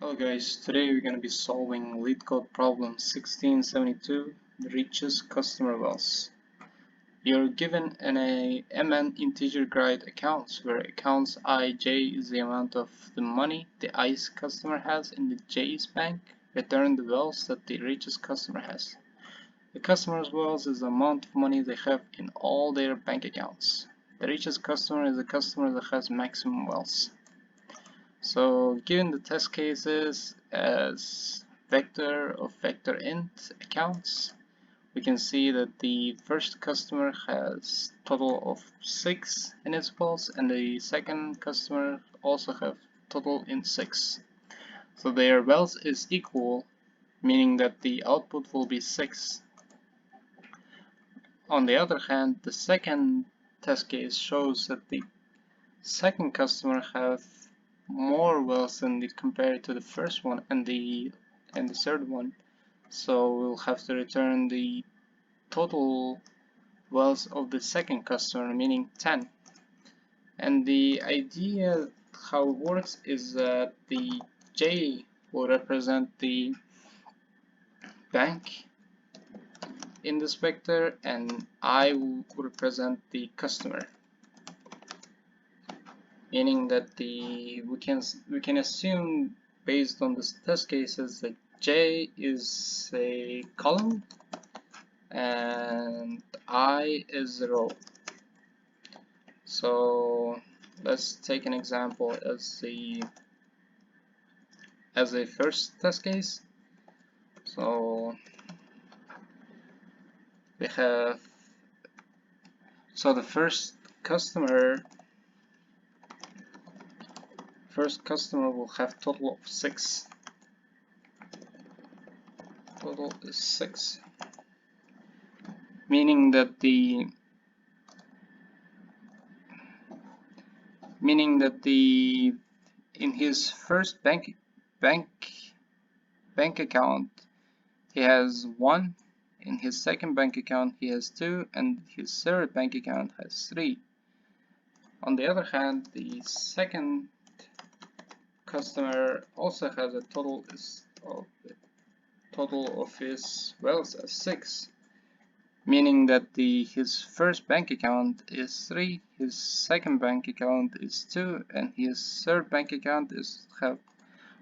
Hello guys, today we're going to be solving Leetcode problem 1672, the richest customer wealth. You're given a MN integer grid accounts where accounts IJ is the amount of the money the i's customer has in the J's bank. Return the wealth that the richest customer has. The customer's wealth is the amount of money they have in all their bank accounts. The richest customer is the customer that has maximum wealth. So given the test cases as vector of vector int accounts, we can see that the first customer has total of 6 in its wealth and the second customer also have total in 6. So their wealth is equal, meaning that the output will be 6. On the other hand, the second test case shows that the second customer have more wealth than compared to the first one and the third one, so we'll have to return the total wealth of the second customer, meaning 10. And the idea how it works is that the J will represent the bank in this vector and I will represent the customer, meaning that we can assume based on the test cases that J is a column and I is a row. So let's take an example as a first test case. So we have the first customer will have total of 6. Total is 6, meaning that in his first bank account he has 1, in his second bank account he has 2, and his third bank account has 3. On the other hand, the second customer also has a total of his wealth as 6, meaning that his first bank account is 3, his second bank account is 2, and his third bank account have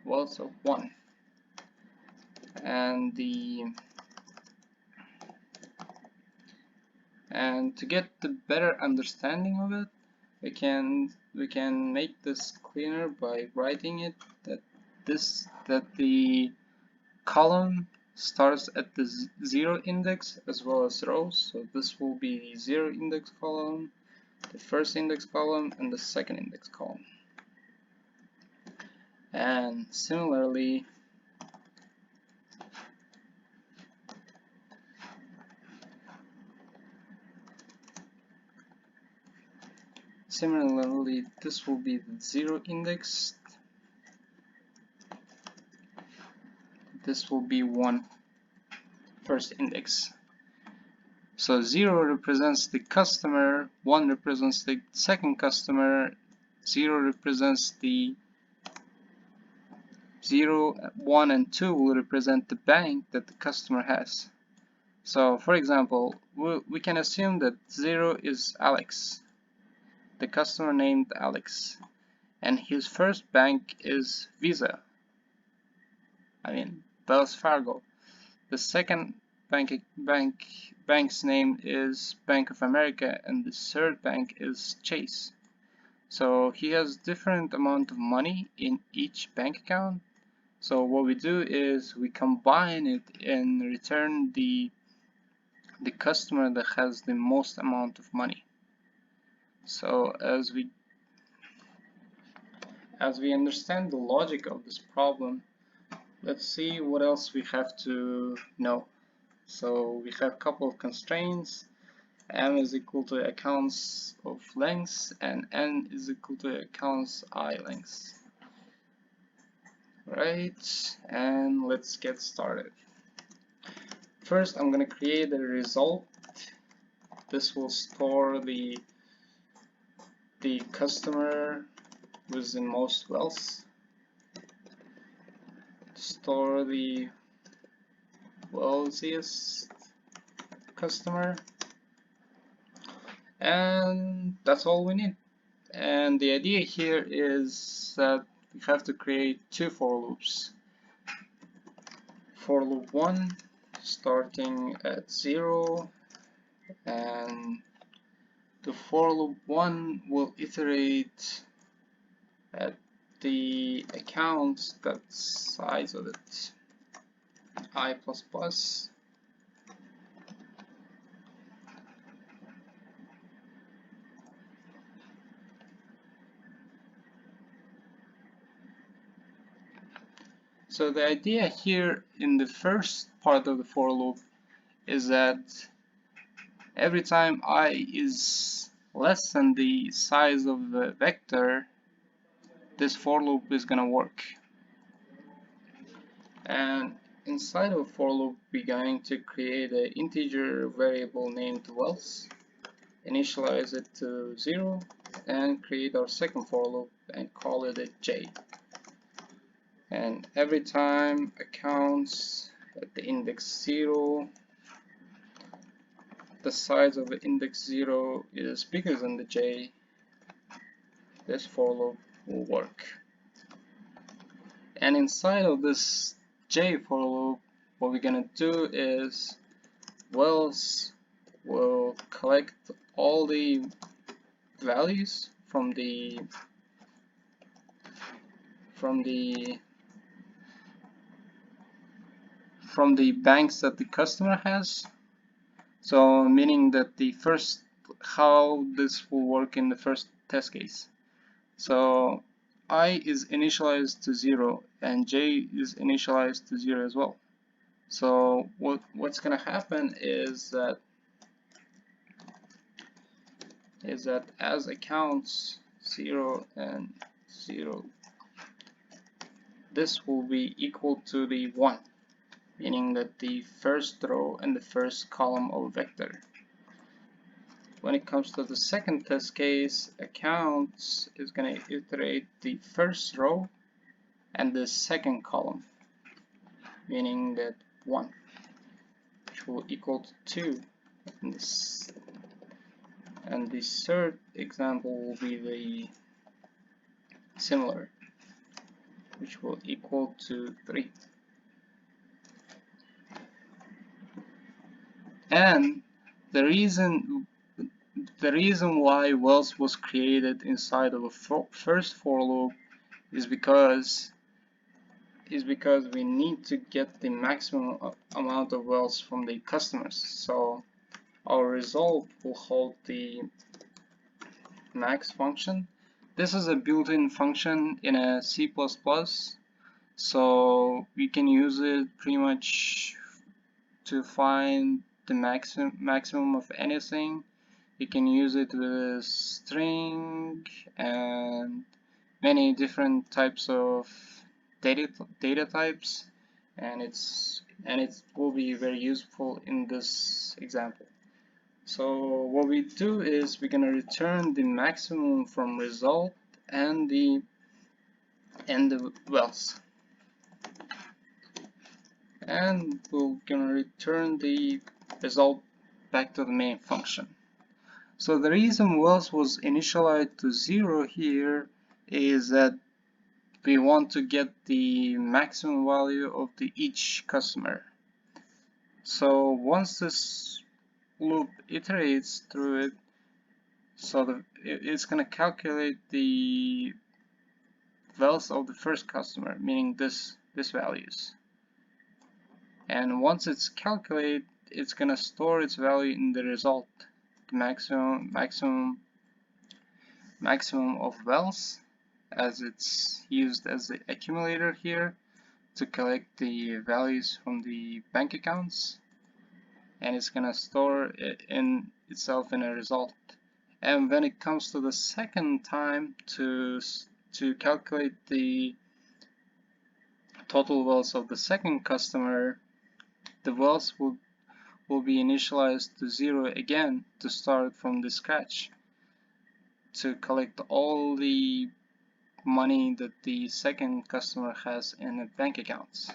wealth of 1. And to get the better understanding of it, we can make this cleaner by writing it that the column starts at the 0 index as well as rows. So this will be the 0 index column, the first index column, and the second index column. And similarly, this will be the 0 index. This will be 1 first index. So 0 represents the customer, 1 represents the second customer, 0 represents the 0, 1 and 2 will represent the bank that the customer has. So for example, we can assume that 0 is Alex, the customer named Alex, and his first bank is Visa, Wells Fargo. The second bank's name is Bank of America, and the third bank is Chase. So he has different amount of money in each bank account. So what we do is we combine it and return the customer that has the most amount of money. So as we understand the logic of this problem, let's see what else we have to know. So we have a couple of constraints. M is equal to accounts of length and N is equal to accounts I length. Right, and let's get started. First, I'm going to create a result. This will store the customer with the most wealth. store the wealthiest customer, and that's all we need. And the idea here is that we have to create two for loops. For loop 1 starting at 0, and the for loop 1 will iterate at the account that's size of it, I++. So the idea here in the first part of the for loop is that every time I is less than the size of the vector, this for loop is gonna work. And inside of for loop, we're going to create an integer variable named wealth, initialize it to 0, and create our second for loop and call it a j. And every time accounts at the index 0, the size of the index 0 is bigger than the j, this for loop will work. And inside of this j for loop, what we're gonna do is wealth will collect all the values from the banks that the customer has. So meaning that the first, how this will work in the first test case. So I is initialized to 0 and j is initialized to 0 as well. So what's gonna happen is that as accounts 0 and 0, this will be equal to the 1, meaning that the first row and the first column of a vector. When it comes to the second test case, accounts is going to iterate the first row and the second column, meaning that 1, which will equal to 2. And the third example will be the similar, which will equal to 3. And the reason why wealth was created inside of a first for loop is because we need to get the maximum amount of wealth from the customers. So our result will hold the max function. This is a built-in function in a C++, so we can use it pretty much to find the maximum of anything. You can use it with a string and many different types of data types, and it will be very useful in this example. So what we do is we're gonna return the maximum from result and the wealth, and we're gonna return the result back to the main function. So the reason wealth was initialized to 0 here is that we want to get the maximum value of each customer. So once this loop iterates through it, so it's going to calculate the wealth of the first customer, meaning this values. And once it's calculated, it's going to store its value in the result, the maximum of wealth, as it's used as the accumulator here to collect the values from the bank accounts, and it's gonna store it in itself in a result. And when it comes to the second time to calculate the total wealth of the second customer, the wealth will be initialized to 0 again to start from the scratch, to collect all the money that the second customer has in a bank account.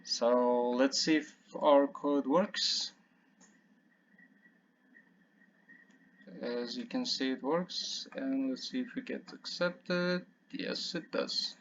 So let's see if our code works. As you can see, it works, and let's see if we get accepted. Yes, it does.